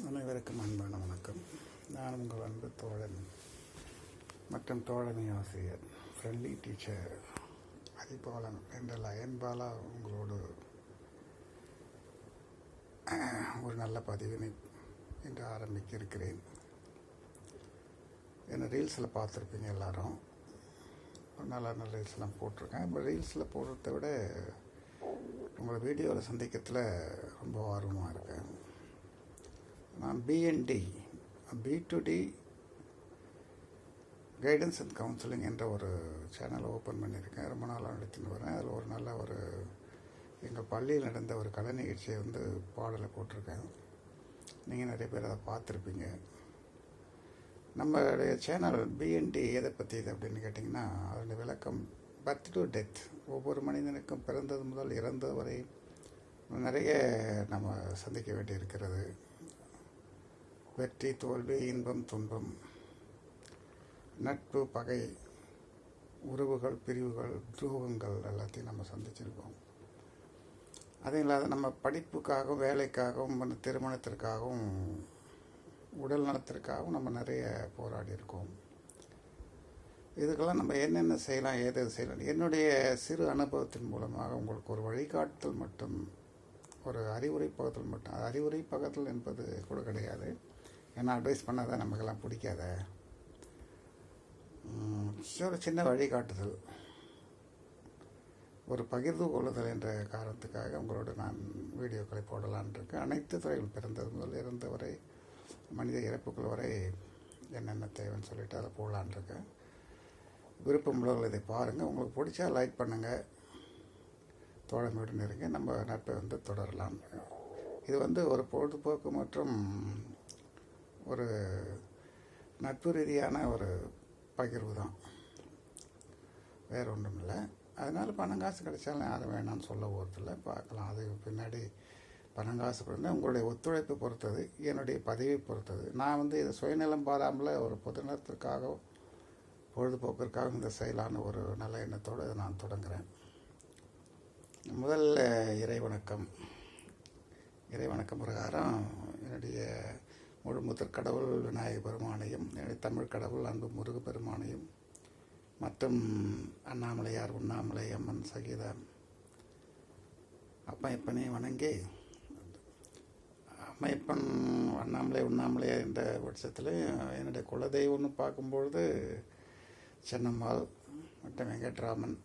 அனைவருக்கும் அன்பான வணக்கம். நான் உங்கள் அன்பு தோழன் மற்றும் தோழமை ஆசிரியர் ஃப்ரெண்ட்லி டீச்சர் அதிபாலன் என்ற லயன்பாலா உங்களோடு ஒரு நல்ல பதிவினை இன்று ஆரம்பிக்க இருக்கிறேன். என்ன ரீல்ஸில் பார்த்துருப்பீங்க எல்லாரும். நல்ல நல்ல ரீல்ஸ்லாம் போட்டிருக்கேன். இப்போ ரீல்ஸில் போடுறத விட உங்களை வீடியோவில் சந்திக்கிறதுல ரொம்ப ஆர்வமாக இருக்கேன். நான் BNT B2D guidance and counselling என்ற ஒரு சேனலை ஓப்பன் பண்ணியிருக்கேன். ரொம்ப நாளாக நடத்தின்னு வரேன். அதில் ஒரு நல்ல ஒரு எங்கள் பள்ளியில் நடந்த ஒரு கலை நிகழ்ச்சியை பாடலை போட்டிருக்கேன். நீங்கள் நிறைய பேர் அதை பார்த்துருப்பீங்க. நம்மளுடைய சேனல் பிஎன்டி எதை பற்றி இது அப்படின்னு கேட்டிங்கன்னா, அதனுடைய விளக்கம் பர்த் டு டெத். ஒவ்வொரு மனிதனுக்கும் பிறந்தது முதல் இறந்தது வரை நிறைய நம்ம சந்திக்க வேண்டியிருக்கிறது. வெற்றி, தோல்வி, இன்பம், துன்பம், நட்பு, பகை, உறவுகள், பிரிவுகள், துரோகங்கள் எல்லாத்தையும் நம்ம சந்திச்சிருக்கோம். அதே இல்லாத நம்ம படிப்புக்காகவும் வேலைக்காகவும் திருமணத்திற்காகவும் உடல் நலத்திற்காகவும் நம்ம நிறைய போராடி இருக்கோம். இதுக்கெல்லாம் நம்ம என்னென்ன செய்யலாம், ஏது செய்யலாம், என்னுடைய சிறு அனுபவத்தின் மூலமாக உங்களுக்கு ஒரு வழிகாட்டுதல் மட்டும், ஒரு அறிவுரை பகத்தல் மட்டும். அறிவுரை பகத்தல் என்பது கூட கிடையாது. ஏன்னா அட்வைஸ் பண்ணாதான் நமக்கெல்லாம் பிடிக்காத. ஒரு சின்ன வழிகாட்டுதல், ஒரு பகிர்ந்து கொள்ளுதல் என்ற காரணத்துக்காக உங்களோட நான் வீடியோக்களை போடலான் இருக்கேன். அனைத்து துறைகள், பிறந்தது முதல் இறந்த வரை, மனித இறப்புகள் வரை என்னென்ன தேவைன்னு சொல்லிட்டு அதை போடலான் இருக்கேன். விருப்பம் உள்ளவர்கள் இதை பாருங்கள். உங்களுக்கு பிடிச்சா லைக் பண்ணுங்கள். தோழமையுடன் இருங்க. நம்ம நட்பை தொடரலாம். இது ஒரு பொழுதுபோக்கு மற்றும் ஒரு நட்பு ரீதியான ஒரு பகிர்வு தான், வேறு ஒன்றும் இல்லை. அதனால் பணம் காசு கிடைச்சாலும் யாரும் வேணான்னு சொல்ல போகிறதில்ல. பார்க்கலாம். அது பின்னாடி பணம் காசு கொடுத்தா உங்களுடைய ஒத்துழைப்பு பொறுத்தது, என்னுடைய பதவியை பொறுத்தது. நான் இதை சுயநலம் பாராமல் ஒரு பொதுநலத்திற்காக பொழுதுபோக்கிற்காக இந்த செயலான ஒரு நல்ல எண்ணத்தோடு நான் தொடங்குகிறேன். முதல்ல இறைவணக்கம் பிரகாரம் என்னுடைய முழு முதற் கடவுள் விநாயக பெருமானையும், என்னுடைய தமிழ் கடவுள் அன்பு முருக பெருமானையும் மற்றும் அண்ணாமலையார், உண்ணாமலை அம்மன் சகித அப்பையப்பனை வணங்கி, அம்மையப்பன் அண்ணாமலை உண்ணாமலையார் என்ற பட்சத்தில் என்னுடைய குலதெய்வம்னு பார்க்கும்பொழுது சென்னம்மாள் மற்றும் வெங்கட்ராமன்,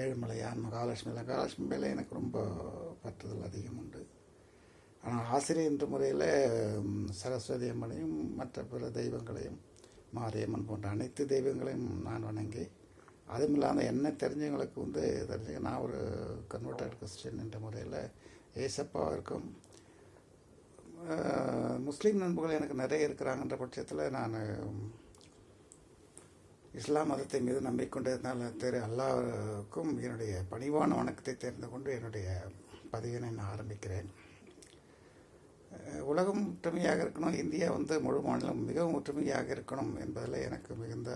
ஏழுமலையான், மகாலட்சுமி மேலே எனக்கு ரொம்ப பற்றுதல் அதிகம் உண்டு. ஆனால் ஆசிரியர் என்ற முறையில் சரஸ்வதி அம்மனையும் மற்ற பிற தெய்வங்களையும், மாரியம்மன் போன்ற அனைத்து தெய்வங்களையும் நான் வணங்கி, அதுவும் இல்லாமல் என்ன தெரிஞ்சவங்களுக்கு தெரிஞ்சு நான் ஒரு கன்வெர்ட்டட் கிறிஸ்டியன் என்ற முறையில் ஏசப்பாவிற்கும் முஸ்லீம் நண்பர்கள் எனக்கு நிறைய இருக்கிறாங்கன்ற பட்சத்தில் நான் இஸ்லாம் மதத்தை மீது நம்பிக்கொண்டதுனால அல்லாஹ்வுக்கும் என்னுடைய பணிவான வணக்கத்தை தெரிந்து கொண்டு என்னுடைய பதிவினை நான் ஆரம்பிக்கிறேன். உலகம் ஒற்றுமையாக இருக்கணும், இந்தியா முழு மாநிலம் மிகவும் ஒற்றுமையாக இருக்கணும் என்பதில் எனக்கு மிகுந்த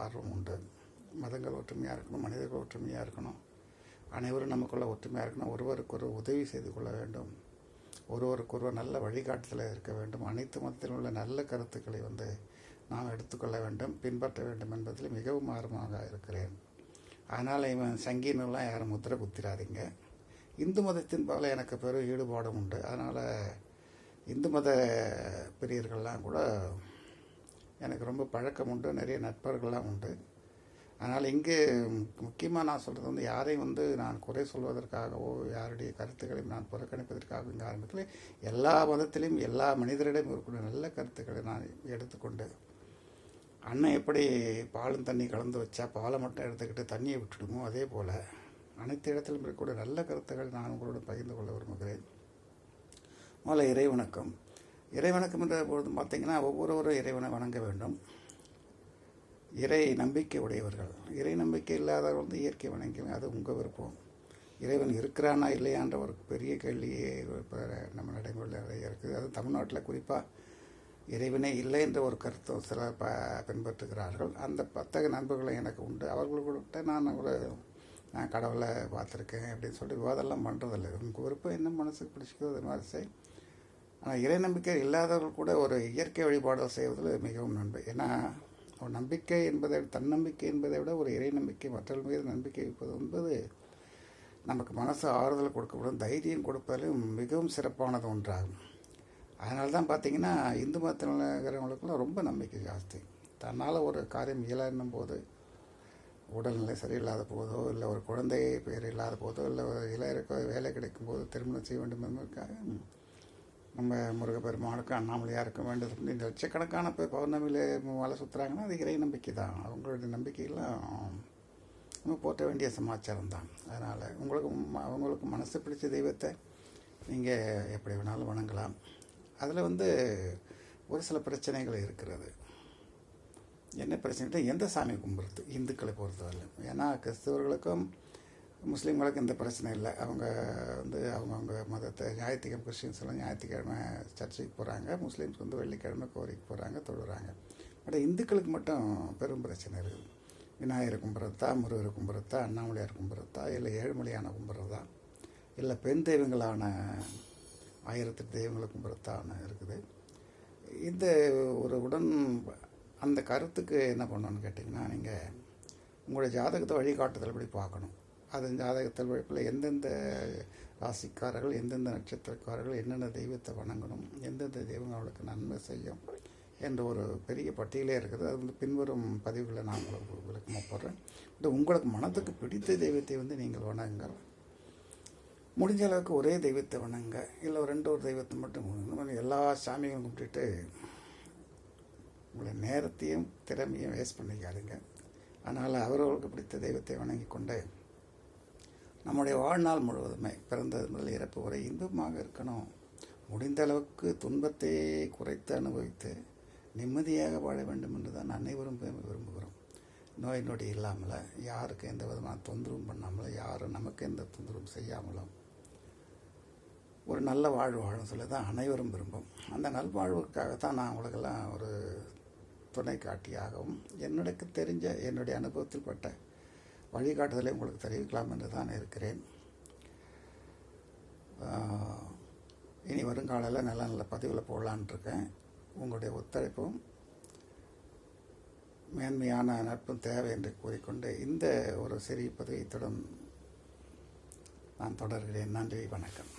ஆர்வம் உண்டு. மதங்கள் ஒற்றுமையாக இருக்கணும், மனிதர்கள் ஒற்றுமையாக இருக்கணும், அனைவரும் நமக்குள்ள ஒற்றுமையாக இருக்கணும், ஒருவருக்கொருவர் உதவி செய்து கொள்ள வேண்டும், ஒருவருக்கொருவர் நல்ல வழிகாட்டுதலாக இருக்க வேண்டும், அனைத்து மதத்திலும் உள்ள நல்ல கருத்துக்களை நாம் எடுத்துக்கொள்ள வேண்டும், பின்பற்ற வேண்டும் என்பதில் மிகவும் ஆர்வமாக இருக்கிறேன். அதனால் சங்கீனெல்லாம் யாரும் முத்திரை குத்திராதீங்க. இந்து மதத்தின் போல எனக்கு பெரும் ஈடுபாடும் உண்டு. அதனால் இந்து மத பிரியர்கள்லாம் கூட எனக்கு ரொம்ப பழக்கம் உண்டு, நிறைய நட்பர்கள்லாம் உண்டு. அதனால் இங்கே முக்கியமாக நான் சொல்கிறது யாரையும் நான் குறை சொல்வதற்காகவோ யாருடைய கருத்துக்களையும் நான் புறக்கணிப்பதற்காக இங்கே ஆரம்பத்தில் எல்லா மதத்திலையும் எல்லா மனிதரிடம் இருக்கக்கூடிய நல்ல கருத்துக்களை நான் எடுத்துக்கொண்டு, அண்ணன் எப்படி பாலும் தண்ணி கலந்து வச்சா பாலை மட்டும் எடுத்துக்கிட்டு தண்ணியை விட்டுடுமோ, அதே போல் அனைத்து இடத்திலும் இருக்கக்கூடிய நல்ல கருத்துக்கள் நான் உங்களோட பகிர்ந்து கொள்ள விரும்புகிறேன். முதல்ல இறைவணக்கம் என்ற பொழுது பார்த்திங்கன்னா, ஒவ்வொருவரும் இறைவனை வணங்க வேண்டும். இறை நம்பிக்கை உடையவர்கள், இறை நம்பிக்கை இல்லாதவர்கள் இயற்கை வணங்குங்க, அது உங்கள் விருப்பம். இறைவன் இருக்கிறானா இல்லையான்ற ஒரு பெரிய கேள்வியே இப்போ நம்ம நடைமுறையில் நிறைய இருக்குது. அது தமிழ்நாட்டில் குறிப்பாக இறைவனே இல்லை என்ற ஒரு கருத்தை சிலர் பின்பற்றுகிறார்கள். அந்த பத்தக நண்பர்களை எனக்கு உண்டு. அவர்கள்கிட்ட நான் கடவுளை பார்த்துருக்கேன் அப்படின்னு சொல்லிட்டு விவாதம்லாம் பண்ணுறதில்லை. உங்கள் விருப்பம் என்ன மனசுக்கு பிடிச்சிக்கோ அது மாதிரி செய். ஆனால் இறை நம்பிக்கை இல்லாதவர்கள் கூட ஒரு இயற்கை வழிபாடு செய்வதில் மிகவும் நன்மை. ஏன்னா ஒரு நம்பிக்கை என்பதை தன்னம்பிக்கை என்பதை விட ஒரு இறை நம்பிக்கை மற்றவர்கள் மீது நம்பிக்கை வைப்பது என்பது நமக்கு மனசு ஆறுதல் கொடுக்கப்படும், தைரியம் கொடுப்பதிலும் மிகவும் சிறப்பானது ஒன்றாகும். அதனால தான் பார்த்திங்கன்னா இந்து மதத்தில் இருக்கிறவங்களுக்குலாம் ரொம்ப நம்பிக்கை ஜாஸ்தி. தன்னால் ஒரு காரியம் இயலன்னும் போது, உடல்நிலை சரியில்லாத போதோ, இல்லை ஒரு குழந்தை பேர் இல்லாத போதோ, இல்லை ஒரு இளையருக்கு வேலை கிடைக்கும் போது திருமணம் செய்ய வேண்டும் என்பதற்காக நம்ம முருகப்பெருமானுக்கு அண்ணாமலையாருக்கு வேண்டியது இந்த லட்சக்கணக்கான பேர் பௌர்ணமியில் மலை சுற்றுறாங்கன்னா அது இறை நம்பிக்கை தான். அவங்களுடைய நம்பிக்கையெல்லாம் நம்ம போற்ற வேண்டிய சமாச்சாரம் தான். அதனால் அவங்களுக்கு மனசு பிடிச்ச தெய்வத்தை நீங்கள் எப்படி வேணாலும் வணங்கலாம். அதில் ஒரு சில பிரச்சனைகள் இருக்கிறது. என்ன பிரச்சனை, எந்த சாமி கும்பிட்றது இந்துக்களை பொறுத்தவரை. ஏன்னா கிறிஸ்தவர்களுக்கும் முஸ்லீம்களுக்கும் எந்த பிரச்சனை இல்லை. அவங்க அவங்கவுங்க மதத்தை ஞாயிற்றுக்கிழமை, கிறிஸ்டின்ஸ் எல்லாம் ஞாயிற்றுக்கிழமை சர்ச்சுக்கு போகிறாங்க, முஸ்லீம்ஸ் வெள்ளிக்கிழமை கோரிக்கை போகிறாங்க, தொழுகிறாங்க. பட் இந்துக்களுக்கு மட்டும் பெரும் பிரச்சனை இருக்குது. விநாயகர் கும்பிட்றதா, முருகர் கும்பிட்றதா, அண்ணாமலையார் கும்பிட்றதா, இல்லை ஏழுமலையான கும்பிட்றதா, இல்லை பெண் தெய்வங்களான 1008 தெய்வங்களை கும்பிட்றதான்னு இருக்குது. இந்த அந்த கருத்துக்கு என்ன பண்ணணும்னு கேட்டிங்கன்னா, நீங்கள் உங்களுடைய ஜாதகத்தை வழிகாட்டுதல் படி பார்க்கணும். அது ஜாதகத்தில் வழிப்பில் எந்தெந்த ராசிக்காரர்கள், எந்தெந்த நட்சத்திரக்காரர்கள் என்னென்ன தெய்வத்தை வணங்கணும், எந்தெந்த தெய்வங்கள் அவளுக்கு நன்மை செய்யும் என்ற ஒரு பெரிய பட்டியலே இருக்குது. அது பின்வரும் பதிவுகளை நான் உங்களுக்கு விளக்கமாக போடுறேன். உங்களுக்கு மனதுக்கு பிடித்த தெய்வத்தை நீங்கள் வணங்குங்கள். முடிஞ்ச அளவுக்கு ஒரே தெய்வத்தை வணங்க, இல்லை ஒரு தெய்வத்தை மட்டும் எல்லா சாமியும் கும்பிட்டுட்டு உங்களை நேரத்தையும் திறமையும் வேஸ்ட் பண்ணிக்காதுங்க. அதனால் அவர்களுக்கு பிடித்த தெய்வத்தை வணங்கி கொண்டு நம்முடைய வாழ்நாள் முழுவதுமே பிறந்தது முதல் இறப்பு வரை இன்பமாக இருக்கணும். முடிந்த அளவுக்கு துன்பத்தை குறைத்து அனுபவித்து நிம்மதியாக வாழ வேண்டும் என்று தான் அனைவரும் விரும்புகிறோம். நோய் நொடி இல்லாமல், யாருக்கு எந்த விதமான தொந்தரவும் பண்ணாமல், யாரும் நமக்கு எந்த தொந்தரவும் செய்யாமலும் ஒரு நல்ல வாழ்வு வாழும் சொல்லி தான் அனைவரும் விரும்பும். அந்த நல்வாழ்வுக்காகத்தான் நான் உங்களுக்கெல்லாம் ஒரு துணை காட்டியாகவும் எனக்கு தெரிஞ்ச என்னுடைய அனுபவத்தில் பட்ட வழிகாட்டுதலை உங்களுக்கு தெரிவிக்கலாம் என்று தான் இருக்கிறேன். இனி வருங்காலையில் நல்ல நல்ல பதிவில் போடலான் இருக்கேன். உங்களுடைய ஒத்துழைப்பும் மேன்மையான நட்பும் தேவை என்று கூறிக்கொண்டு இந்த ஒரு சிறிய பதிவை நான் தொடர்கிறேன். நன்றி, வணக்கம்.